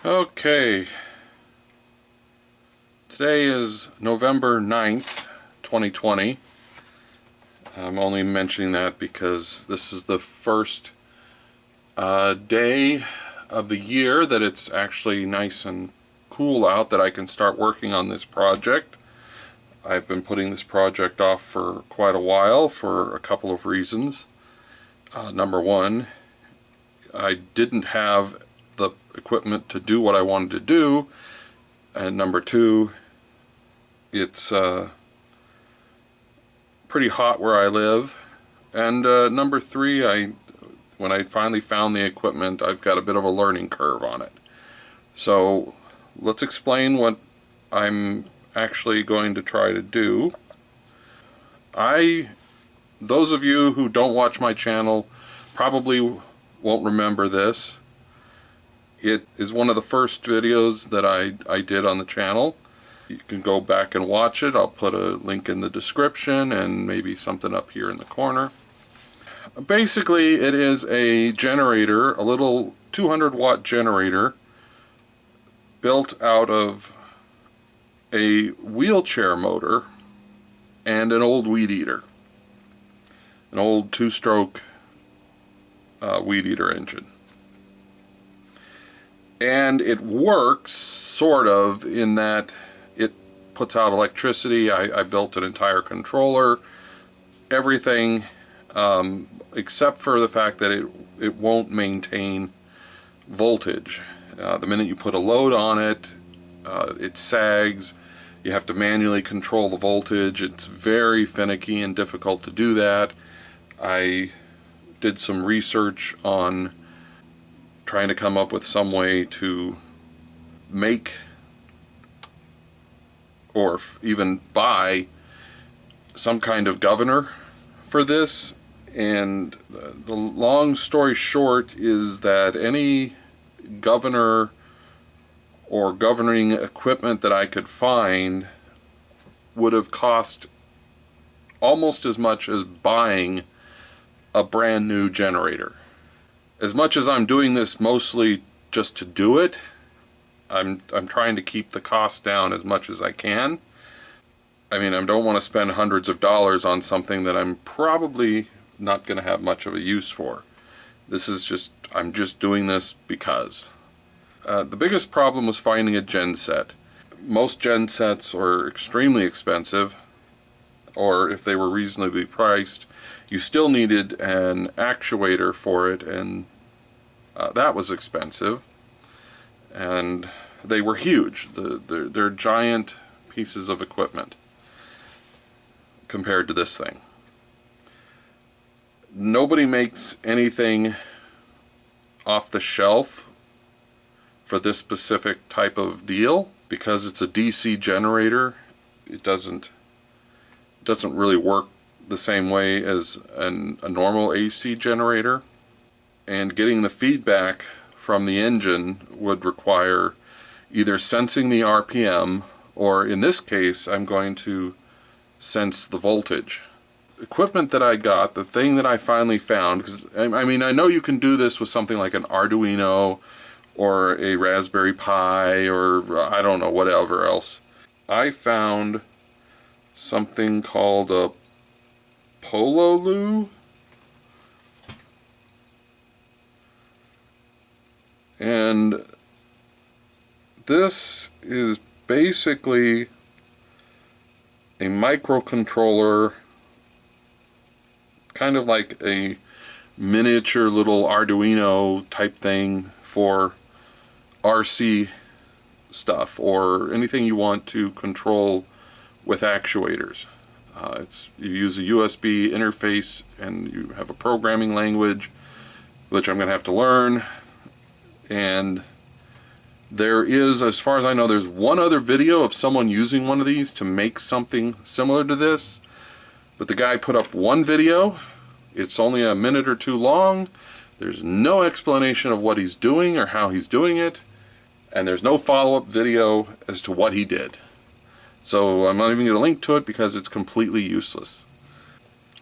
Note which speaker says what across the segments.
Speaker 1: Okay, today is November 9th, 2020. I'm only mentioning that because this is the first day of the year that it's actually nice and cool out, that I can start working on this project. I've been putting this project off for quite a while for a couple of reasons. Number one, I didn't have the equipment to do what I wanted to do, and number two, it's pretty hot where I live, and number three, when I finally found the equipment, I've got a bit of a learning curve on it. So let's explain what I'm actually going to try to do. Those of you who don't watch my channel probably won't remember this. It is one of the first videos that I did on the channel. You can go back and watch it. I'll put a link in the description and maybe something up here in the corner. Basically, it is a generator, a little 200-watt generator built out of a wheelchair motor and an old weed eater. An old two-stroke weed eater engine. And it works, sort of, in that it puts out electricity. I built an entire controller, everything, except for the fact that it won't maintain voltage. The minute you put a load on it, it sags. You have to manually control the voltage. It's very finicky and difficult to do that. I did some research on trying to come up with some way to make or even buy some kind of governor for this, and the long story short is that any governor or governing equipment that I could find would have cost almost as much as buying a brand new generator. As much as I'm doing this mostly just to do it, I'm trying to keep the cost down as much as I can. I mean, I don't want to spend hundreds of dollars on something that I'm probably not going to have much of a use for. I'm just doing this because. The biggest problem was finding a genset. Most gensets are extremely expensive, or if they were reasonably priced, you still needed an actuator for it, and that was expensive. And they were huge. They're giant pieces of equipment compared to this thing. Nobody makes anything off the shelf for this specific type of deal, because it's a DC generator. It doesn't really work the same way as a normal AC generator, and getting the feedback from the engine would require either sensing the RPM, or in this case I'm going to sense the voltage. Equipment that I got, the thing that I finally found, because I mean, I know you can do this with something like an Arduino or a Raspberry Pi, or I don't know, whatever else. I found something called a Pololu, and this is basically a microcontroller, kind of like a miniature little Arduino type thing for RC stuff, or anything you want to control with actuators. You use a USB interface, and you have a programming language, which I'm going to have to learn. And there is, as far as I know, there's one other video of someone using one of these to make something similar to this. But the guy put up one video. It's only a minute or two long. There's no explanation of what he's doing or how he's doing it. And there's no follow-up video as to what he did. So I'm not even going to link to it because it's completely useless.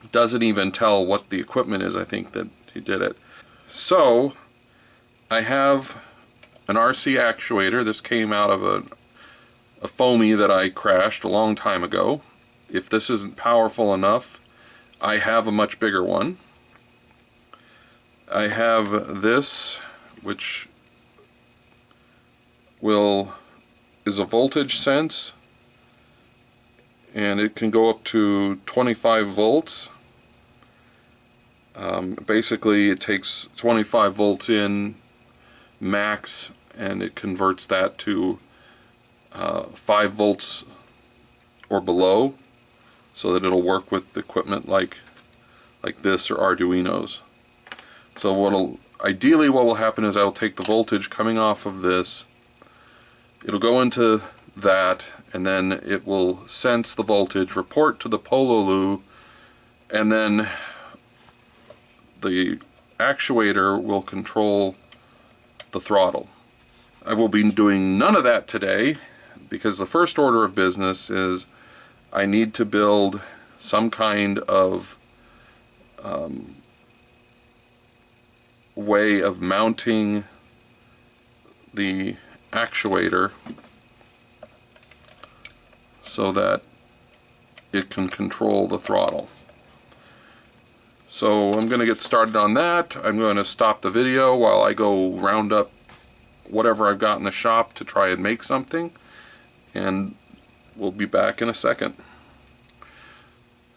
Speaker 1: It doesn't even tell what the equipment is, I think, that he did it. So I have an RC actuator. This came out of a foamy that I crashed a long time ago. If this isn't powerful enough, I have a much bigger one. I have this, which is a voltage sense, and it can go up to 25 volts. Basically, it takes 25 volts in max, and it converts that to 5 volts or below, so that it'll work with equipment like this or Arduinos. So ideally what will happen is I'll take the voltage coming off of this, it'll go into that, and then it will sense the voltage, report to the Pololu, and then the actuator will control the throttle. I will be doing none of that today, because the first order of business is I need to build some kind of way of mounting the actuator so that it can control the throttle. So I'm going to get started on that. I'm going to stop the video while I go round up whatever I've got in the shop to try and make something, and we'll be back in a second.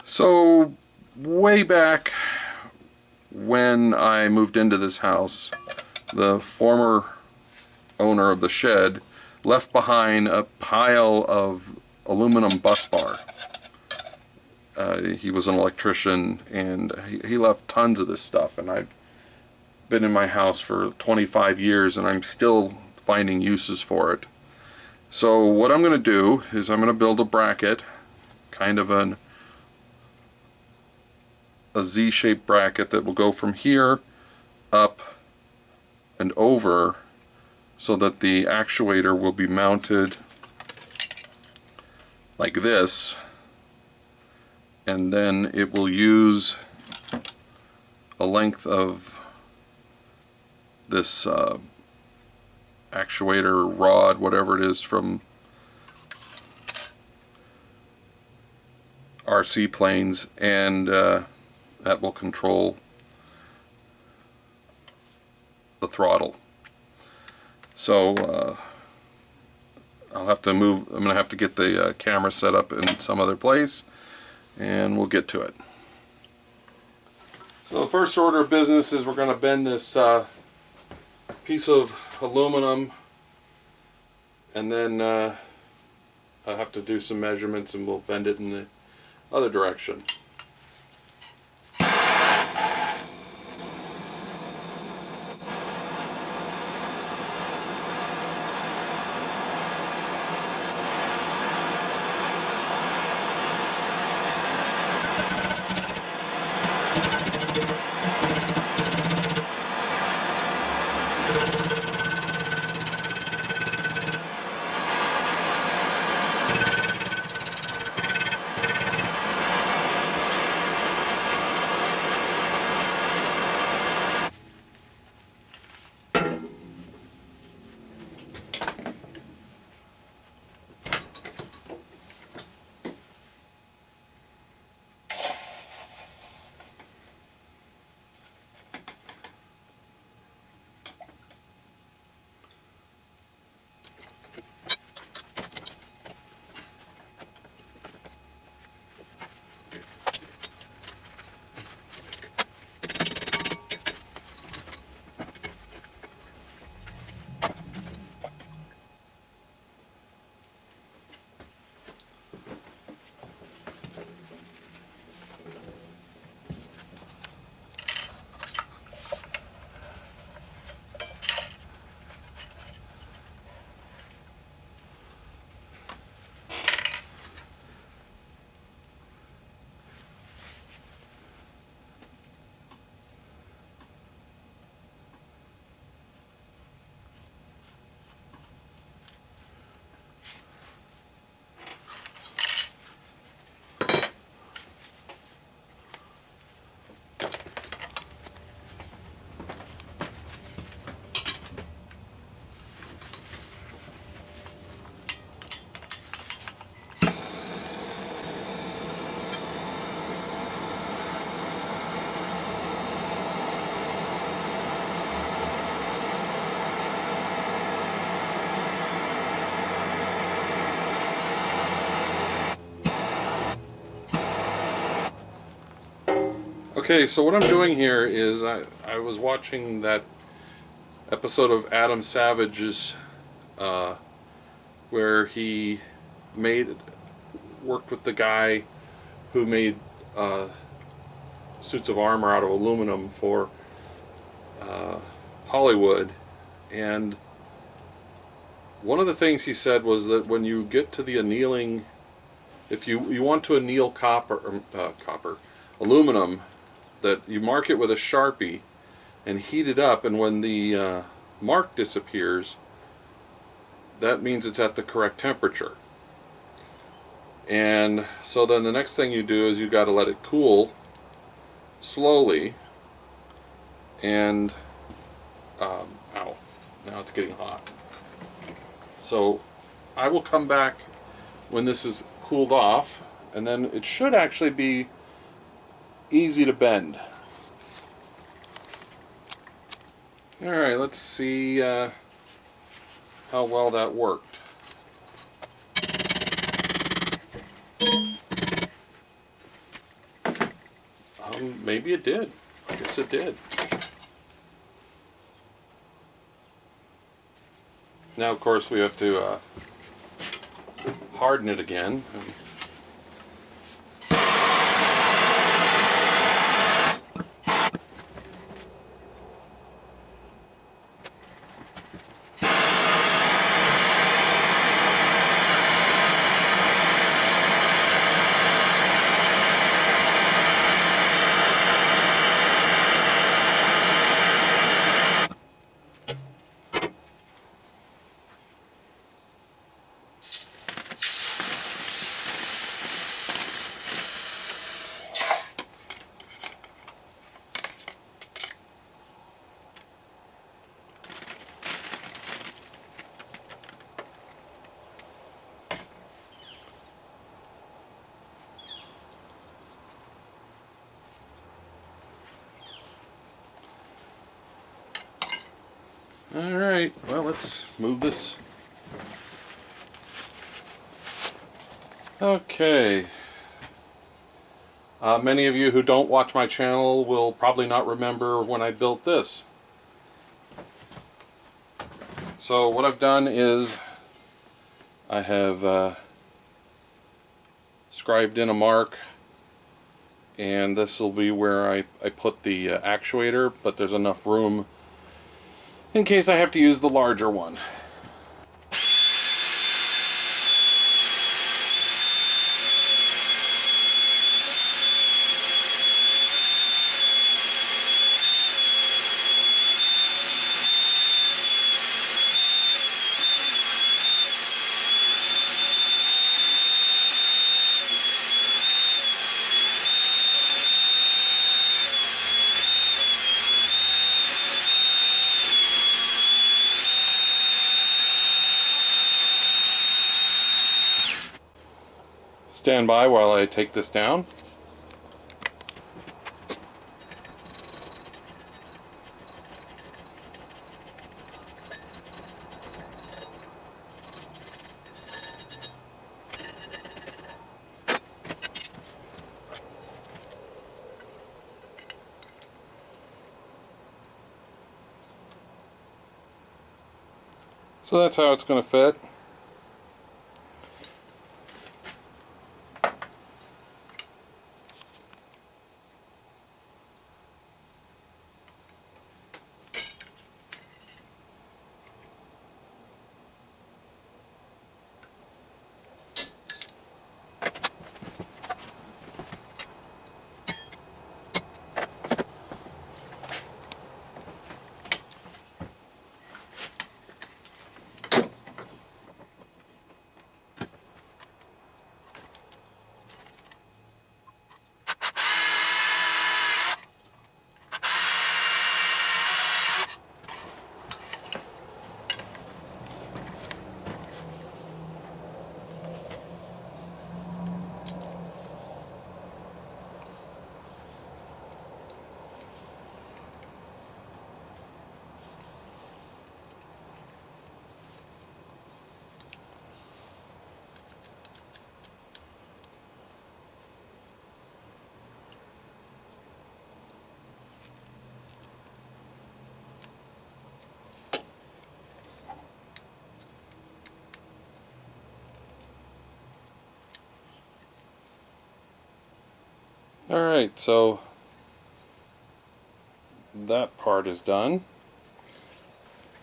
Speaker 1: So way back when I moved into this house, the former owner of the shed left behind a pile of aluminum bus bar. He was an electrician, and he left tons of this stuff, and I've been in my house for 25 years and I'm still finding uses for it. So what I'm going to do is I'm going to build a bracket, kind of a Z-shaped bracket that will go from here up and over, so that the actuator will be mounted like this, and then it will use a length of this actuator rod, whatever it is, from RC planes, and that will control the throttle. So I'll have to move. I'm going to have to get the camera set up in some other place, and we'll get to it. So the first order of business is we're going to bend this piece of aluminum, and then I'll have to do some measurements, and we'll bend it in the other direction. Okay, so what I'm doing here is I was watching that episode of Adam Savage's where he worked with the guy who made suits of armor out of aluminum for Hollywood, and one of the things he said was that when you get to the annealing, if you want to anneal aluminum, that you mark it with a Sharpie and heat it up, and when the mark disappears, that means it's at the correct temperature. And so then the next thing you do is you got to let it cool slowly, and ow, now it's getting hot. So I will come back when this is cooled off, and then it should actually be easy to bend. Alright, let's see how well that worked. Maybe it did. I guess it did. Now, of course, we have to harden it again. Alright, well, let's move this. Okay. Many of you who don't watch my channel will probably not remember when I built this. So what I've done is I have scribed in a mark, and this will be where I put the actuator, but there's enough room in case I have to use the larger one. Stand by while I take this down. So that's how it's going to fit. Alright, so that part is done.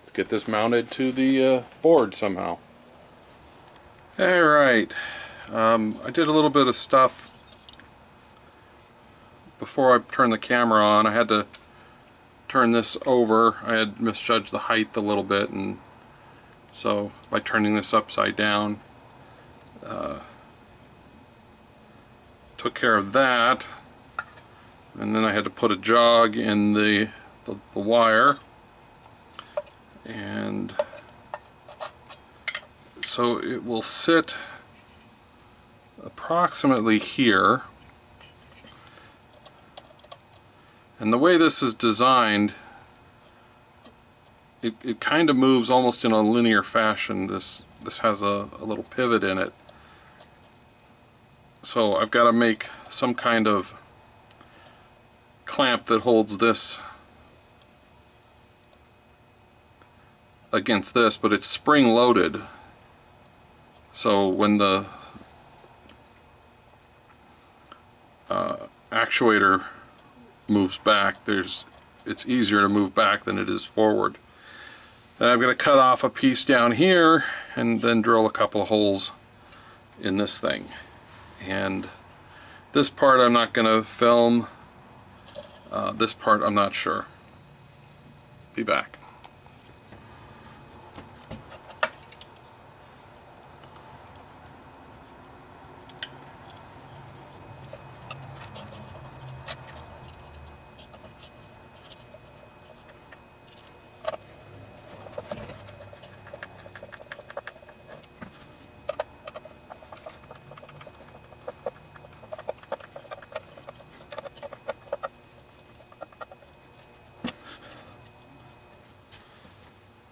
Speaker 1: Let's get this mounted to the board somehow. Alright, I did a little bit of stuff before I turned the camera on. I had to turn this over. I had misjudged the height a little bit, and so by turning this upside down, took care of that. And then I had to put a jog in the wire, and so it will sit approximately here. And the way this is designed, it kind of moves almost in a linear fashion. This has a little pivot in it. So I've got to make some kind of clamp that holds this against this, but it's spring loaded. So when the actuator moves back, it's easier to move back than it is forward. Then I've got to cut off a piece down here and then drill a couple of holes in this thing. And this part I'm not going to film. This part I'm not sure. Be back.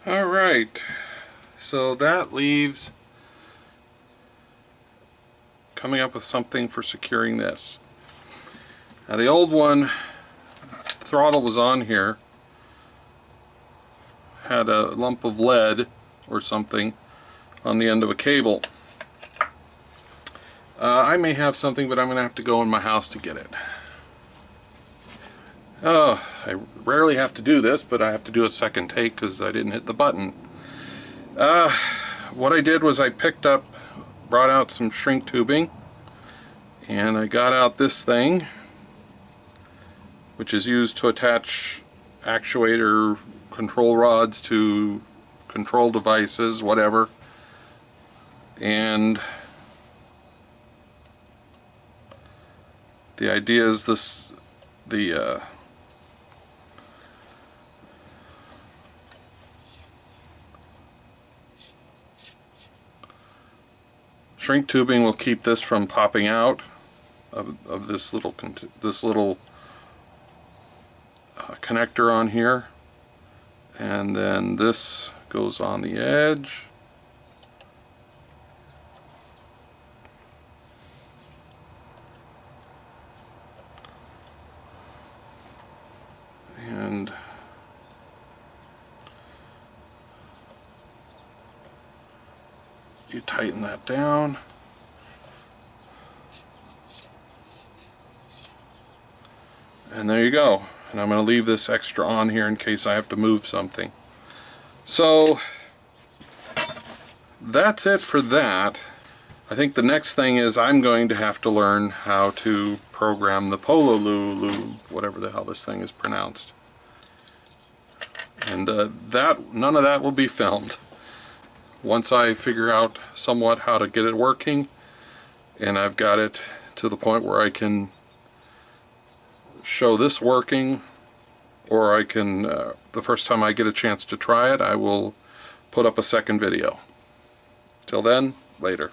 Speaker 1: Alright, so that leaves coming up with something for securing this. Now the old one, throttle was on here, had a lump of lead or something on the end of a cable. I may have something, but I'm going to have to go in my house to get it. I rarely have to do this, but I have to do a second take because I didn't hit the button. What I did was I brought out some shrink tubing, and I got out this thing, which is used to attach actuator control rods to control devices, whatever. And the idea is the shrink tubing will keep this from popping out of this little connector on here, and then this goes on the edge, and you tighten that down, and there you go. And I'm going to leave this extra on here in case I have to move something. So that's it for that. I think the next thing is I'm going to have to learn how to program the Pololu, whatever the hell this thing is pronounced. And none of that will be filmed. Once I figure out somewhat how to get it working, and I've got it to the point where I can show this working, or I can, the first time I get a chance to try it, I will put up a second video. Till then, later.